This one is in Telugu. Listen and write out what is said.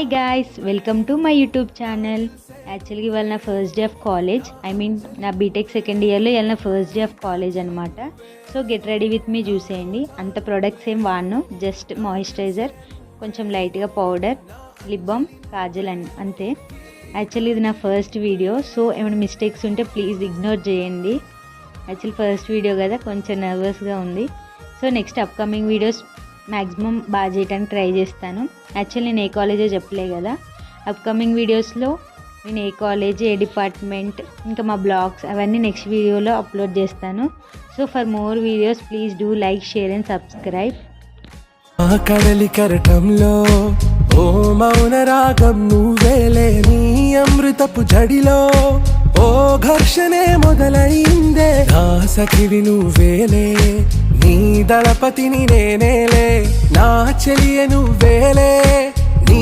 Hi guys, welcome to my YouTube channel. యాక్చువల్గా ఇవాళ నా ఫస్ట్ డే ఆఫ్ కాలేజ్, నా బీటెక్ సెకండ్ ఇయర్లో ఇవాళ నా ఫస్ట్ డే ఆఫ్ కాలేజ్ అనమాట. So get ready with me చూసేయండి. అంత ప్రొడక్ట్స్ ఏం వాడను, జస్ట్ మాయిశ్చరైజర్, కొంచెం లైట్గా పౌడర్, లిప్ బామ్, కాజల్ అంతే. యాక్చువల్లీ ఇది నా ఫస్ట్ వీడియో, సో ఏమైనా మిస్టేక్స్ ఉంటే ప్లీజ్ ఇగ్నోర్ చేయండి. యాక్చువల్ ఫస్ట్ వీడియో కదా, కొంచెం నర్వస్గా ఉంది. So next upcoming videos maximum బాగా చేయడానికి ట్రై చేస్తాను. యాక్చువల్ నేను ఏ కాలేజో చెప్పలే కదా, అప్కమింగ్ వీడియోస్లో నేను ఏ కాలేజ్, ఏ డిపార్ట్మెంట్, ఇంకా మా బ్లాగ్స్ అవన్నీ నెక్స్ట్ వీడియోలో అప్లోడ్ చేస్తాను. So for more videos please do like, share and subscribe. కడలి కరటంలో ఓ మౌన రాగం నువ్వేలే, నీ అమృతపు జడిలో ఓ ఘర్షణే మొదలైందే. నా సఖివి నువ్వేలే, నీ దళపతిని నేనేలే, నా చెలియ నువ్వేలే, నీ